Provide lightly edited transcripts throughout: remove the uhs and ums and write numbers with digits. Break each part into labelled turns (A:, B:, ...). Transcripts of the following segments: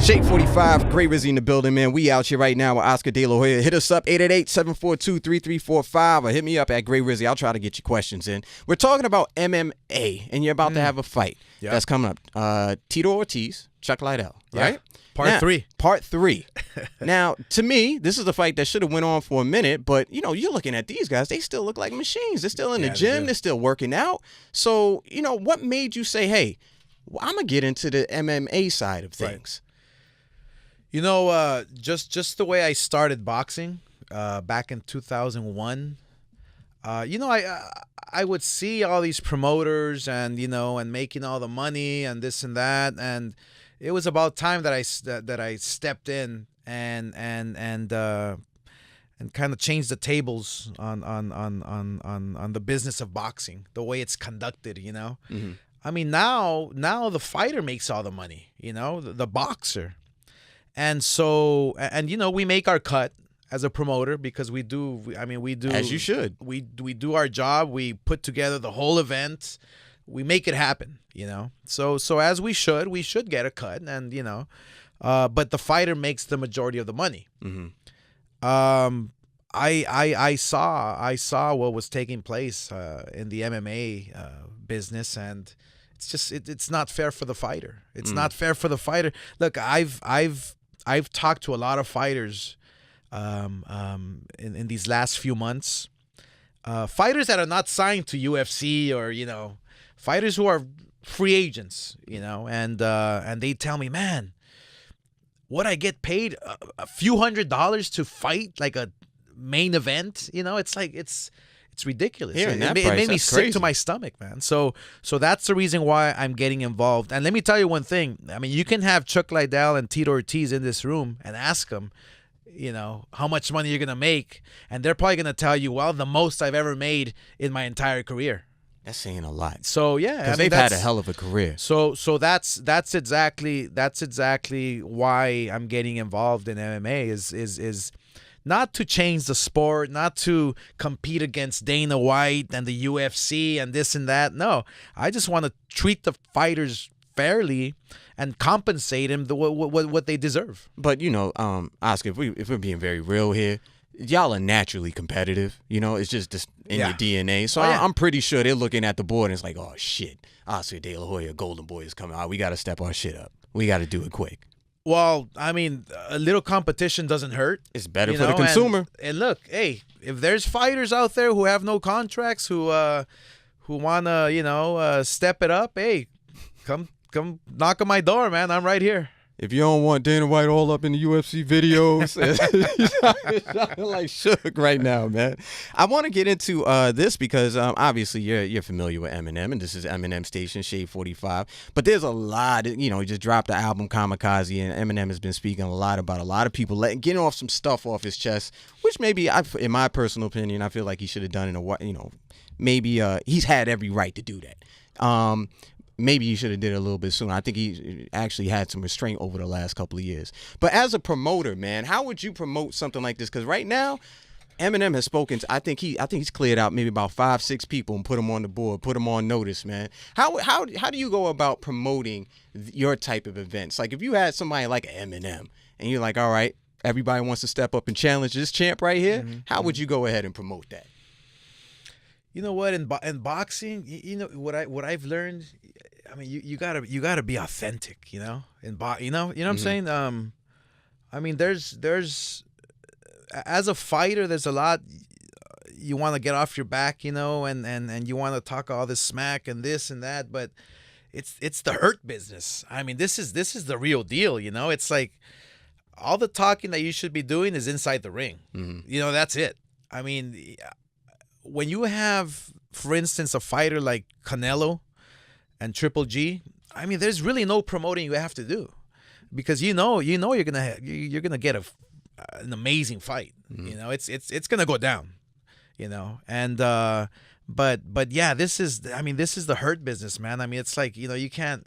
A: Shake 45, great Rizzy in the building, man. We out here right now with Oscar De La Hoya. Hit us up, 888-742-3345, or hit me up at Great Rizzy. I'll try to get your questions in. We're talking about MMA, and you're about to have a fight that's coming up. Tito Ortiz, Chuck Liddell, right?
B: Part three.
A: Part 3. Now, to me, this is a fight that should have went on for a minute, but, you know, you're looking at these guys. They still look like machines. They're still in the gym. They're still working out. So, you know, what made you say, hey, I'm going to get into the MMA side of things?
B: Right. You know, just the way I started boxing back in 2001, you know, I would see all these promoters and, you know, and making all the money and this and that, and it was about time that I stepped in and kind of changed the tables on the business of boxing, the way it's conducted, you know.
A: Mm-hmm.
B: I mean, now the fighter makes all the money, you know, the boxer. And so, and you know, we make our cut as a promoter because we do. I mean, we do.
A: As you should.
B: We do our job. We put together the whole event. We make it happen. You know. So as we should get a cut, and you know, but the fighter makes the majority of the money.
A: Mm-hmm.
B: I saw what was taking place in the MMA business, and it's just it's not fair for the fighter. It's not fair for the fighter. Look, I've talked to a lot of fighters in these last few months. Fighters that are not signed to UFC, or, you know, fighters who are free agents, you know, and they tell me, man, what I get paid a few $100s to fight like a main event, you know, it's like it's ridiculous.
A: It
B: made me sick to my stomach, man. So that's the reason why I'm getting involved. And let me tell you one thing. I mean, you can have Chuck Liddell and Tito Ortiz in this room and ask them, you know, how much money you're going to make. And they're probably going to tell you, well, the most I've ever made in my entire career.
A: That's saying a lot.
B: So, yeah.
A: Because they've had a hell of a career.
B: So that's exactly why I'm getting involved in MMA is not to change the sport, not to compete against Dana White and the UFC and this and that. No, I just want to treat the fighters fairly and compensate them what they deserve.
A: But, you know, Oscar, if we're being very real here, y'all are naturally competitive. You know, it's just in your DNA. So I'm pretty sure they're looking at the board and it's like, oh, shit, Oscar De La Hoya, Golden Boy is coming out. We got to step our shit up. We got to do it quick.
B: Well, I mean, a little competition doesn't hurt.
A: It's better for the consumer.
B: And look, hey, if there's fighters out there who have no contracts, who wanna, you know, step it up, hey, come knock on my door, man. I'm right here.
A: If you don't want Dana White all up in the UFC videos, you're like shook right now, man. I want to get into this because obviously you're familiar with Eminem, and this is Eminem Station, Shade 45. But there's a lot, you know, he just dropped the album Kamikaze, and Eminem has been speaking a lot about a lot of people getting off some stuff off his chest, which maybe, in my personal opinion, I feel like he should have done in a, you know, maybe he's had every right to do that. Maybe he should have did it a little bit sooner. I think he actually had some restraint over the last couple of years. But as a promoter, man, how would you promote something like this? Because right now, Eminem has spoken. I think he's cleared out maybe about 5-6 people and put them on the board, put them on notice, man. How do you go about promoting your type of events? Like if you had somebody like Eminem and you're like, all right, everybody wants to step up and challenge this champ right here. How would you go ahead and promote that?
B: You know what? In boxing, you know what I've learned. I mean, you gotta be authentic, you know. You know what I'm saying. I mean, there's as a fighter, there's a lot you want to get off your back, you know, and you want to talk all this smack and this and that, but it's the hurt business. I mean, this is the real deal, you know. It's like all the talking that you should be doing is inside the ring. You know, that's it. I mean, when you have, for instance, a fighter like Canelo and Triple G, I mean, there's really no promoting you have to do, because you know you're gonna get an amazing fight. You know, it's gonna go down. You know, and but yeah, this is the hurt business, man. I mean, it's like, you know, you can't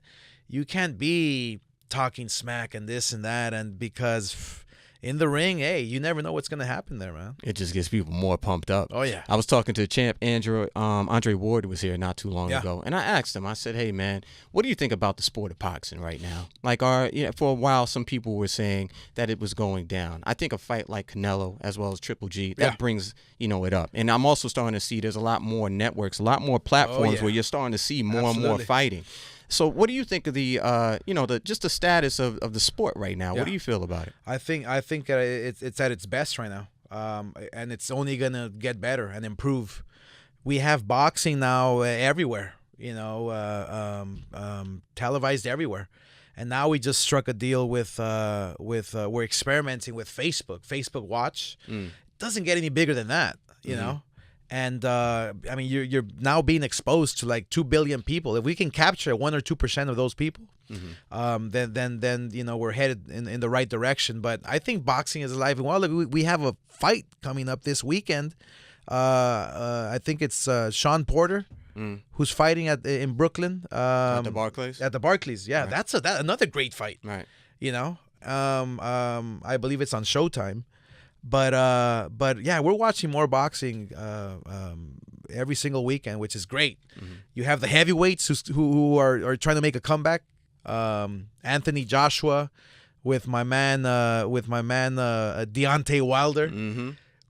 B: be talking smack and this and that, and because in the ring, hey, you never know what's gonna happen there, man.
A: It just gets people more pumped up.
B: Oh yeah.
A: I was talking to champ Andre Ward was here not too long ago, and I asked him. I said, "Hey man, what do you think about the sport of boxing right now? Like, for a while, some people were saying that it was going down. I think a fight like Canelo as well as Triple G that brings it up. And I'm also starting to see there's a lot more networks, a lot more platforms where you're starting to see more and more fighting. So what do you think of the just the status of the sport right now? What do you feel about it?
B: I think it's at its best right now, and it's only gonna get better and improve. We have boxing now everywhere, televised everywhere, and now we just struck a deal with we're experimenting with Facebook Watch. It doesn't get any bigger than that, you know. And I mean, you're now being exposed to like 2 billion people. If we can capture 1 or 2% of those people, then we're headed in the right direction. But I think boxing is alive and well. We have a fight coming up this weekend. I think it's Sean Porter, who's fighting in Brooklyn
A: at the Barclays.
B: At the Barclays, yeah, right. That's another great fight.
A: Right.
B: I believe it's on Showtime. But yeah, we're watching more boxing every single weekend, which is great. You have the heavyweights who are trying to make a comeback. Anthony Joshua with my man Deontay Wilder,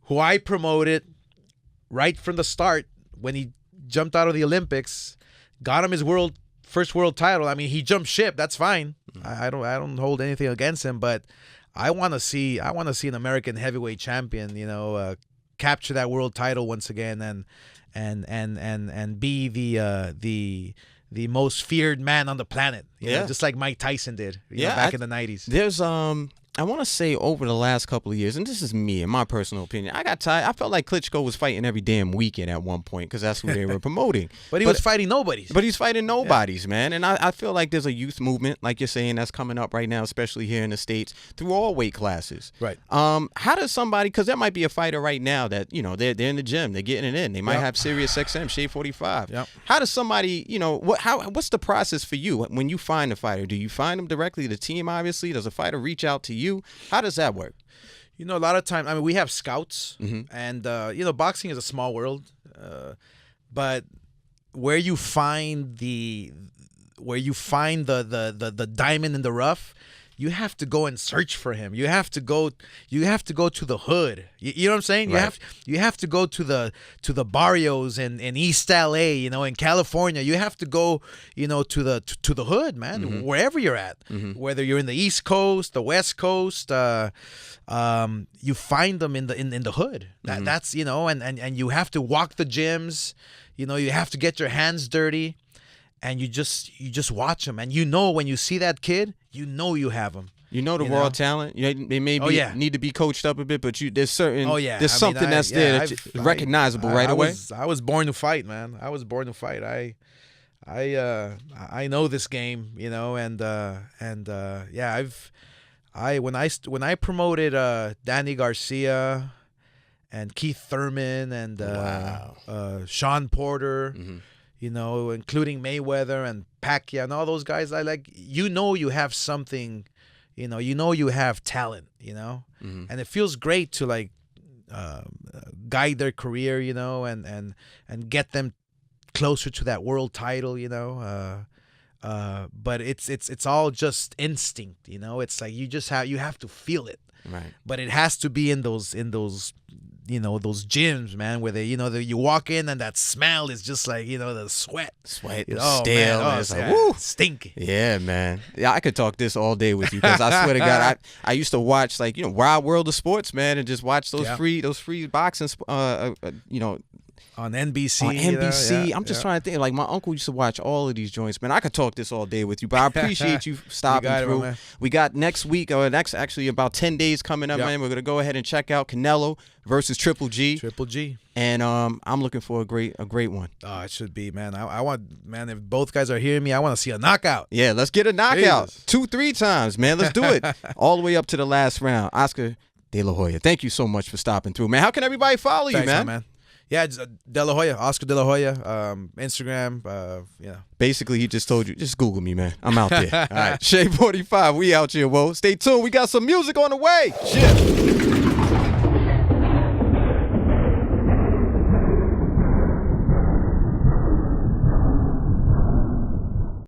B: who I promoted right from the start when he jumped out of the Olympics, got him his first world title. I mean, he jumped ship. That's fine. I don't hold anything against him, but I want to see an American heavyweight champion, capture that world title once again and be the most feared man on the planet. You know, just like Mike Tyson did back in the 90s.
A: There's I want to say over the last couple of years, and this is me, in my personal opinion, I got tired. I felt like Klitschko was fighting every damn weekend at one point because that's who they were promoting.
B: But he was fighting nobodies.
A: But he's fighting nobodies, man. And I feel like there's a youth movement, like you're saying, that's coming up right now, especially here in the States, through all weight classes.
B: Right.
A: How does somebody, because there might be a fighter right now that, they're in the gym, they're getting it in. They might have SiriusXM, Shade 45.
B: Yep.
A: How does somebody, what's the process for you when you find a fighter? Do you find them directly, the team, obviously? Does a fighter reach out to you? How does that work?
B: A lot of times, I mean, we have scouts, and boxing is a small world, but where you find the diamond in the rough, you have to go and search for him. You have to go to the hood. You know what I'm saying?
A: Right.
B: You have to go to the barrios in East LA, in California. You have to go, to the hood, man, wherever you're at. Whether you're in the East Coast, the West Coast, you find them in the hood. That's and you have to walk the gyms. You have to get your hands dirty. And you just watch them, and when you see that kid, you have him.
A: The raw talent. They may need to be coached up a bit, but there's certain there's something that's there that's recognizable right away.
B: I was born to fight, man. I was born to fight. I know this game, when I promoted Danny Garcia and Keith Thurman and Sean Porter. Including Mayweather and Pacquiao and all those guys, you have something, you have talent, and it feels great to guide their career, and get them closer to that world title, but it's all just instinct, it's like you have to feel it,
A: right?
B: But it has to be in those those gyms, man, where you walk in and that smell is just like, the sweat,
A: stale, man. It's like, woo,
B: stinky.
A: Yeah, man. Yeah, I could talk this all day with you because I swear to God, I used to watch Wild World of Sports, man, and just watch those free boxing,
B: on NBC.
A: On NBC. I'm just trying to think. Like, my uncle used to watch all of these joints, man. I could talk this all day with you, but I appreciate you stopping through. We got next week, or next actually about 10 days coming up, man. We're going to go ahead and check out Canelo versus Triple G.
B: Triple G.
A: And I'm looking for a great one.
B: Oh, it should be, man. I want, man, if both guys are hearing me, I want to see a knockout.
A: Yeah, let's get a knockout.
B: Jesus.
A: 2-3 times, man. Let's do it. All the way up to the last round. Oscar De La Hoya, thank you so much for stopping through, man. How can everybody follow you, man?
B: Yeah, it's, De La Hoya, Oscar De La Hoya, Instagram, yeah.
A: Basically, he just told you, just Google me, man. I'm out there. All right, Shea 45, we out here, whoa. Stay tuned. We got some music on the way. Shit.